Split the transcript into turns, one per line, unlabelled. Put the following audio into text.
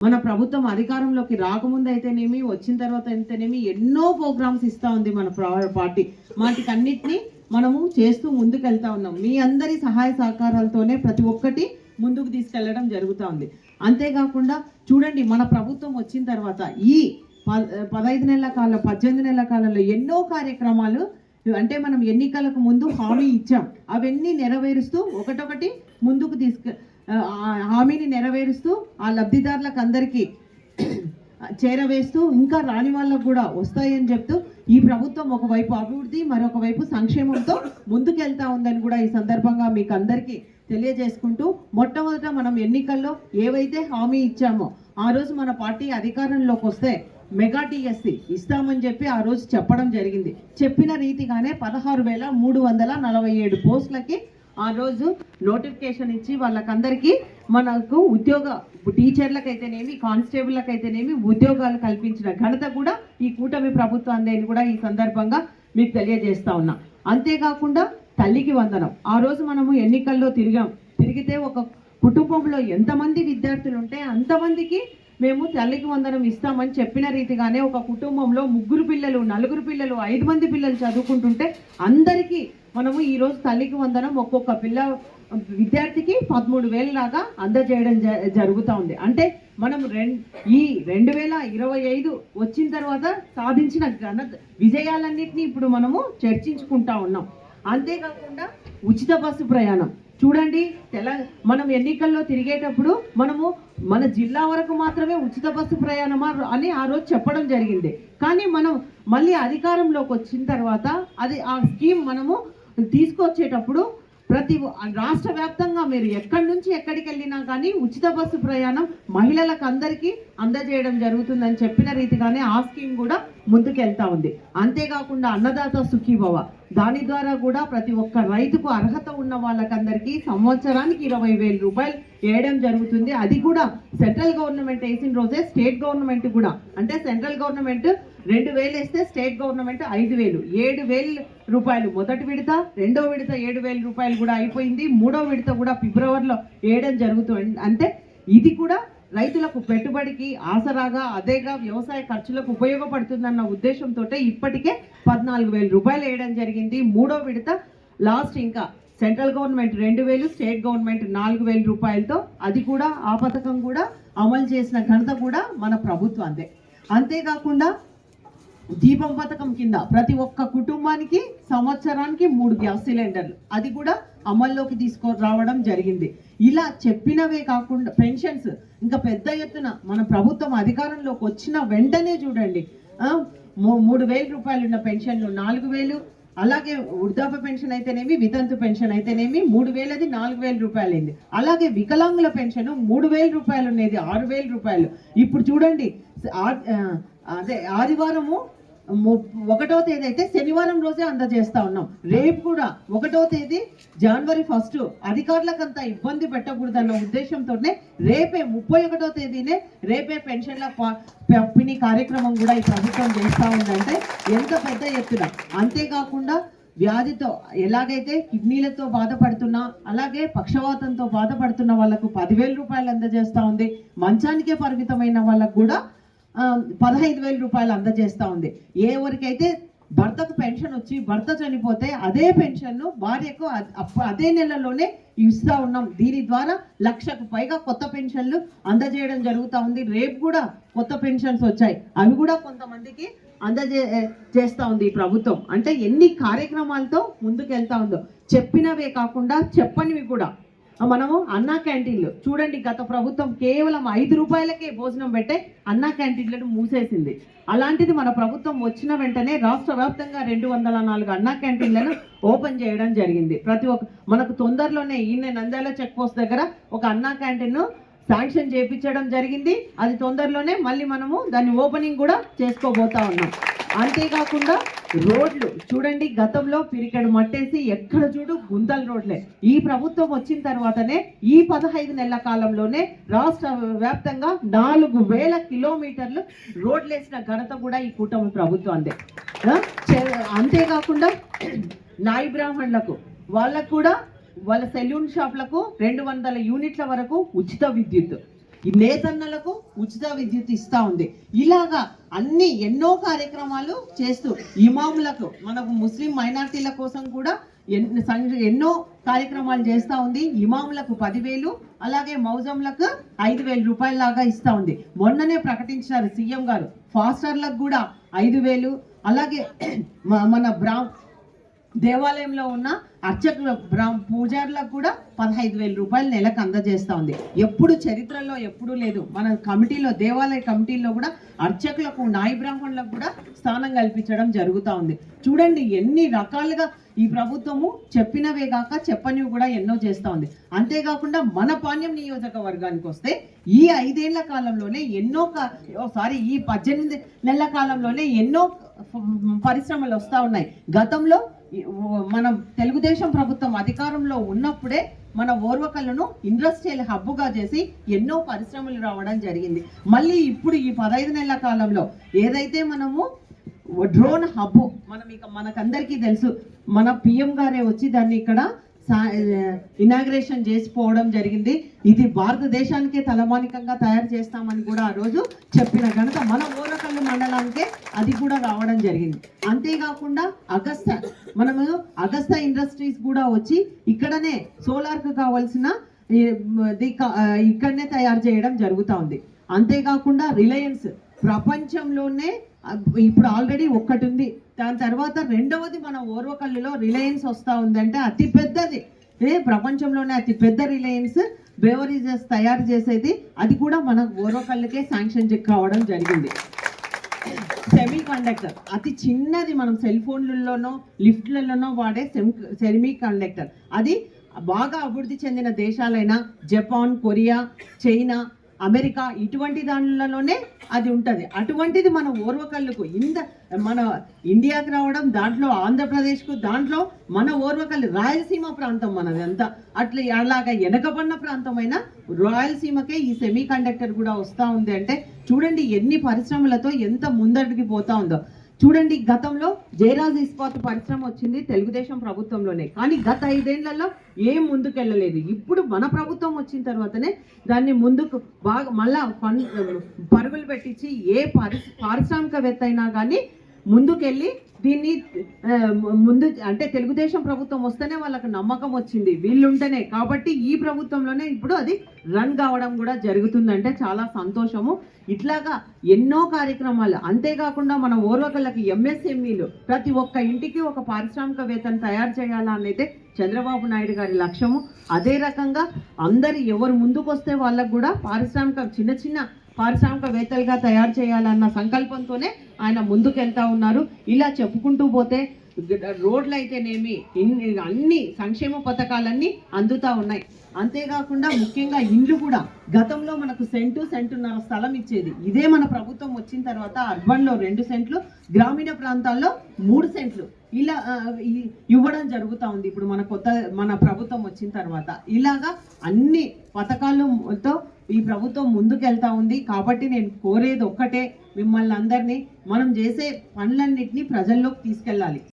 మన ప్రభుత్వం అధికారంలోకి రాకముందు అయితేనేమి, వచ్చిన తర్వాత అయితేనేమి ఎన్నో ప్రోగ్రామ్స్ ఇస్తూ ఉంది మన పార్టీ. వాటికన్నిటినీ మనము చేస్తూ ముందుకు వెళ్తా ఉన్నాం. మీ అందరి సహాయ సహకారాలతోనే ప్రతి ఒక్కటి ముందుకు తీసుకెళ్లడం జరుగుతూ ఉంది. అంతేకాకుండా చూడండి, మన ప్రభుత్వం వచ్చిన తర్వాత ఈ 15 నెలల కాలం 18 నెలల కాలంలో ఎన్నో కార్యక్రమాలు, అంటే మనం ఎన్నికలకు ముందు హామీ ఇచ్చాం, అవన్నీ నెరవేరుస్తూ ఒకటొకటి ముందుకు హామీని నెరవేరుస్తూ ఆ లబ్ధిదారులకు అందరికీ చేరవేస్తూ ఇంకా రాని వాళ్ళకు కూడా వస్తాయని చెప్తూ ఈ ప్రభుత్వం ఒకవైపు అభివృద్ధి, మరొక వైపు సంక్షేమంతో ముందుకెళ్తా ఉందని కూడా ఈ సందర్భంగా మీకు అందరికీ తెలియజేసుకుంటూ, మొట్టమొదట మనం ఎన్నికల్లో ఏవైతే హామీ ఇచ్చామో ఆ రోజు మన పార్టీ అధికారంలోకి వస్తే మెగా టీఎస్సీ ఇస్తామని చెప్పి ఆ రోజు చెప్పడం జరిగింది. చెప్పిన రీతిగానే 16,347 పోస్టులకి ఆ రోజు నోటిఫికేషన్ ఇచ్చి వాళ్ళకందరికీ మనకు టీచర్లకైతేనేమి, కానిస్టేబుల్లకైతేనేమి ఉద్యోగాలు కల్పించిన ఘనత కూడా ఈ కూటమి ప్రభుత్వాన్ని కూడా ఈ సందర్భంగా మీకు తెలియజేస్తా ఉన్నా. అంతేకాకుండా తల్లికి వందనం, ఆ రోజు మనము ఎన్నికల్లో తిరిగితే ఒక కుటుంబంలో ఎంతమంది విద్యార్థులు ఉంటే అంతమందికి మేము తల్లికి వందనం ఇస్తామని చెప్పిన రీతిగానే ఒక కుటుంబంలో 3 పిల్లలు, 4 పిల్లలు, 5 మంది పిల్లలు చదువుకుంటుంటే అందరికీ మనము ఈరోజు తల్లికి వందనం ఒక్కొక్క విద్యార్థికి 13,000 లాగా అందజేయడం జరుగుతూ ఉంది. అంటే మనం ఈ 2025 వచ్చిన తర్వాత సాధించిన విజయాలన్నింటినీ ఇప్పుడు మనము చర్చించుకుంటా ఉన్నాం. అంతేకాకుండా ఉచిత బస్సు ప్రయాణం చూడండి, మనం ఎన్నికల్లో తిరిగేటప్పుడు మనము మన జిల్లా వరకు మాత్రమే ఉచిత బస్సు ప్రయాణమా అని ఆ రోజు చెప్పడం జరిగింది. కానీ మనం మళ్ళీ అధికారంలోకి వచ్చిన తర్వాత ఆ స్కీమ్ మనము తీసుకొచ్చేటప్పుడు ప్రతి రాష్ట్ర వ్యాప్తంగా మీరు ఎక్కడి నుంచి ఎక్కడికి వెళ్ళినా కానీ ఉచిత బస్సు ప్రయాణం మహిళలకు అందరికీ అందజేయడం జరుగుతుందని చెప్పిన రీతిగానే ఆ స్కీమ్ కూడా ముందుకెళ్తా ఉంది. అంతేకాకుండా అన్నదాత సుఖీభవ, దాని ద్వారా కూడా ప్రతి ఒక్క రైతుకు అర్హత ఉన్న వాళ్ళకందరికీ సంవత్సరానికి 20,000 రూపాయలు వేయడం జరుగుతుంది. అది కూడా సెంట్రల్ గవర్నమెంట్ వేసిన రోజే స్టేట్ గవర్నమెంట్ కూడా, అంటే సెంట్రల్ గవర్నమెంట్ 2,000 వేస్తే స్టేట్ గవర్నమెంట్ 5,000, 7,000 రూపాయలు మొదటి విడత, రెండో విడత 7,000 రూపాయలు కూడా అయిపోయింది. మూడో విడత కూడా ఫిబ్రవరిలో వేయడం జరుగుతుంది. అంటే ఇది కూడా రైతులకు పెట్టుబడికి ఆసరాగా, అదేగా వ్యవసాయ ఖర్చులకు ఉపయోగపడుతుందన్న ఉద్దేశంతో ఇప్పటికే 14,000 రూపాయలు వేయడం జరిగింది. మూడో విడత లాస్ట్ ఇంకా సెంట్రల్ గవర్నమెంట్ 2,000, స్టేట్ గవర్నమెంట్ 4,000 రూపాయలతో అది కూడా ఆ పథకం కూడా అమలు చేసిన ఘనత కూడా మన ప్రభుత్వందే. అంతేకాకుండా దీపం పథకం కింద ప్రతి ఒక్క కుటుంబానికి సంవత్సరానికి 3 గ్యాస్ సిలిండర్లు అది కూడా అమల్లోకి తీసుకురావడం జరిగింది. ఇలా చెప్పినవే కాకుండా పెన్షన్స్ ఇంకా పెద్ద ఎత్తున మన ప్రభుత్వం అధికారంలోకి వచ్చిన వెంటనే చూడండి, 3,000 రూపాయలు ఉన్న పెన్షన్లు 4,000, అలాగే వృద్ధాప్య పెన్షన్ అయితేనేమి, వితంతు పెన్షన్ అయితేనేమి 3,000 4,000 రూపాయలు అయింది. అలాగే వికలాంగుల పెన్షన్ 3,000 రూపాయలు ఉండేది 6,000 రూపాయలు. ఇప్పుడు చూడండి, ఆదివారము 1వ తేదీ అయితే శనివారం రోజే అందజేస్తా ఉన్నాం. రేపు కూడా 1వ తేదీ జనవరి 1 అధికారులకంతా ఇబ్బంది పెట్టకూడదన్న ఉద్దేశంతోనే రేపే 31వ తేదీనే రేపే పెన్షన్ల పంపిణీ కార్యక్రమం కూడా ఈ ప్రభుత్వం చేస్తూ ఉందంటే ఎంత పెద్ద ఎత్తున. అంతేకాకుండా వ్యాధితో ఎలాగైతే కిడ్నీలతో బాధపడుతున్నా, అలాగే పక్షవాతంతో బాధపడుతున్న వాళ్ళకు 10,000 రూపాయలు అందజేస్తూ ఉంది. మంచానికే పరిమితమైన వాళ్ళకు కూడా 15,000 రూపాయలు అందజేస్తూ ఉంది. ఎవరికైతే భర్తకు పెన్షన్ వచ్చి భర్త చనిపోతే అదే పెన్షన్ను భార్యకు అదే నెలలోనే ఇస్తూ ఉన్నాం. దీని ద్వారా 1,00,000కు పైగా కొత్త పెన్షన్లు అందజేయడం జరుగుతూ ఉంది. రేపు కూడా కొత్త పెన్షన్స్ వచ్చాయి, అవి కూడా కొంతమందికి చేస్తూ ఉంది ఈ ప్రభుత్వం. అంటే ఎన్ని కార్యక్రమాలతో ముందుకు వెళ్తా ఉందో, చెప్పినవే కాకుండా చెప్పనివి కూడా. మనము అన్నా క్యాంటీన్లు చూడండి, గత ప్రభుత్వం కేవలం 5 రూపాయలకే భోజనం పెట్టే అన్నా క్యాంటీన్లను మూసేసింది. అలాంటిది మన ప్రభుత్వం వచ్చిన వెంటనే రాష్ట్ర వ్యాప్తంగా 204 అన్నా క్యాంటీన్లను ఓపెన్ చేయడం జరిగింది. మనకు తొందరలోనే నంద్యాల చెక్ పోస్ట్ దగ్గర ఒక అన్నా క్యాంటీన్ శాంక్షన్ చేయించడం జరిగింది. అది తొందరలోనే మళ్ళీ మనము దాన్ని ఓపెనింగ్ కూడా చేసుకోబోతా ఉన్నాం. అంతేకాకుండా రోడ్లు చూడండి, గతంలో పిరికెడు మట్టేసి ఎక్కడ చూడు గుంతల రోడ్లే. ఈ ప్రభుత్వం వచ్చిన తర్వాతనే ఈ 15 నెలల కాలంలోనే రాష్ట్ర వ్యాప్తంగా 4,000 కిలోమీటర్లు రోడ్లు వేసిన ఘనత కూడా ఈ కూటమి ప్రభుత్వందే. అంతేకాకుండా నాయి బ్రాహ్మణులకు వాళ్ళకు కూడా వాళ్ళ సెల్యూన్ షాప్లకు 200 యూనిట్ల వరకు ఉచిత విద్యుత్. ఈ నేతన్నలకు ఉచిత విద్యుత్ ఇస్తా ఉంది. ఇలాగా ఎన్నో కార్యక్రమాలు చేస్తూ ఇమాములకు, మనకు ముస్లిం మైనార్టీల కోసం కూడా ఎన్నో కార్యక్రమాలు చేస్తూ ఉంది. ఇమాములకు 10,000, అలాగే మౌజంలకు 5,000 రూపాయల లాగా ఇస్తూ ఉంది. మొన్ననే ప్రకటించారు సీఎం గారు, ఫాస్టర్లకు కూడా 5,000, అలాగే మన దేవాలయంలో ఉన్న అర్చకుల పూజారులకు కూడా 15,000 రూపాయలు నెలకు అందజేస్తూ ఉంది. ఎప్పుడు చరిత్రలో ఎప్పుడూ లేదు. మన కమిటీలో, దేవాలయ కమిటీలో కూడా అర్చకులకు, నాయి బ్రాహ్మణులకు కూడా స్థానం కల్పించడం జరుగుతూ ఉంది. చూడండి ఎన్ని రకాలుగా ఈ ప్రభుత్వము చెప్పినవే కాక చెప్పనివి కూడా ఎన్నో చేస్తూ ఉంది. అంతేకాకుండా మన పాణ్యం నియోజకవర్గానికి వస్తే ఈ 5 ఏళ్ల కాలంలోనే ఈ 18 నెలల కాలంలోనే ఎన్నో పరిశ్రమలు వస్తూ ఉన్నాయి. గతంలో మనం తెలుగుదేశం ప్రభుత్వం అధికారంలో ఉన్నప్పుడే మన ఓర్వకల్లును ఇండస్ట్రియల్ హబ్గా చేసి ఎన్నో పరిశ్రమలు రావడం జరిగింది. మళ్ళీ ఇప్పుడు ఈ 15 నెలల కాలంలో ఏదైతే మనము డ్రోన్ హబ్, మనకందరికీ తెలుసు, మన పిఎం గారే వచ్చి దాన్ని ఇక్కడ ఇనాగ్రేషన్ చేసిపోవడం జరిగింది. ఇది భారతదేశానికే తలమానికంగా తయారు చేస్తామని కూడా ఆ రోజు చెప్పిన ఘనత మన ఓరకల్లు మండలానికే అది కూడా రావడం జరిగింది. అంతేకాకుండా అగస్తా ఇండస్ట్రీస్ కూడా వచ్చి ఇక్కడనే సోలార్కు కావాల్సిన ఇక్కడనే తయారు చేయడం జరుగుతూ ఉంది. అంతేకాకుండా రిలయన్స్ ప్రపంచంలోనే ఇప్పుడు ఆల్రెడీ ఒక్కటి ఉంది, దాని తర్వాత రెండవది మన ఓర్వకల్లులో రిలయన్స్ వస్తూ ఉందంటే అతి పెద్దది, ప్రపంచంలోనే అతి పెద్ద రిలయన్స్ బెవరేజెస్ తయారు చేసేది, అది కూడా మన ఓర్వకల్లుకే శాంక్షన్ కావడం జరిగింది. సెమీ కండక్టర్ అతి చిన్నది, మనం సెల్ ఫోన్లలోనో లిఫ్ట్లలోనో వాడే సెమీ కండక్టర్, అది బాగా అభివృద్ధి చెందిన దేశాలైన జపాన్, కొరియా, చైనా, అమెరికా ఇటువంటి దానిలోనే అది ఉంటుంది. అటువంటిది మన ఓర్వకల్లుకు మన ఇండియాకి రావడం, దాంట్లో ఆంధ్రప్రదేశ్కు, దాంట్లో మన ఓర్వకల్లు రాయలసీమ ప్రాంతం మనది అంతా, అలాగా వెనకబడిన ప్రాంతమైన రాయలసీమకే ఈ సెమీ కండక్టర్ కూడా వస్తూ ఉంది. అంటే చూడండి ఎన్ని పరిశ్రమలతో ఎంత ముందడికి పోతా ఉందో. చూడండి గతంలో జయరాజ్ ఇస్పాత్ పరిశ్రమ వచ్చింది తెలుగుదేశం ప్రభుత్వంలోనే, కానీ గత 5 ఏళ్లలో ఏం ముందుకెళ్ళలేదు. ఇప్పుడు మన ప్రభుత్వం వచ్చిన తర్వాతనే దాన్ని ముందుకు బాగా మళ్ళా పరుగులు పెట్టించి పారిశ్రామికవేత్త అయినా కానీ ముందుకెళ్ళి దీన్ని అంటే తెలుగుదేశం ప్రభుత్వం వస్తేనే వాళ్ళకి నమ్మకం వచ్చింది, వీళ్ళుంటేనే. కాబట్టి ఈ ప్రభుత్వంలోనే ఇప్పుడు అది రన్ కావడం కూడా జరుగుతుందంటే చాలా సంతోషము. ఇట్లాగా ఎన్నో కార్యక్రమాలు. అంతేకాకుండా మన ఓర్వకళ్ళకి ఎంఎస్ఎంఈలు, ప్రతి ఒక్క ఇంటికి ఒక పారిశ్రామికవేత్తను తయారు చేయాలన్నైతే చంద్రబాబు నాయుడు గారి లక్ష్యము. అదే రకంగా ఎవరు ముందుకు వస్తే వాళ్ళకు కూడా చిన్న చిన్న పారిశ్రామికవేత్తలుగా తయారు చేయాలన్న సంకల్పంతోనే ఆయన ముందుకెళ్తా ఉన్నారు. ఇలా చెప్పుకుంటూ పోతే రోడ్లు అయితేనేమి, అన్ని సంక్షేమ పథకాలన్నీ అందుతూ ఉన్నాయి. అంతేకాకుండా ముఖ్యంగా ఇండ్లు కూడా గతంలో మనకు సెంటున్నర స్థలం ఇచ్చేది. ఇదే మన ప్రభుత్వం వచ్చిన తర్వాత అర్బన్లో 2 సెంట్లు, గ్రామీణ ప్రాంతాల్లో 3 సెంట్లు ఇలా ఇవ్వడం జరుగుతూ ఉంది ఇప్పుడు మన ప్రభుత్వం వచ్చిన తర్వాత. ఇలాగా అన్ని పథకాలతో ఈ ప్రభుత్వం ముందుకెళ్తా ఉంది. కాబట్టి నేను కోరేది ఒక్కటే, మిమ్మల్ని అందరినీ మనం చేసే పనులన్నింటినీ ప్రజల్లోకి తీసుకెళ్ళాలి.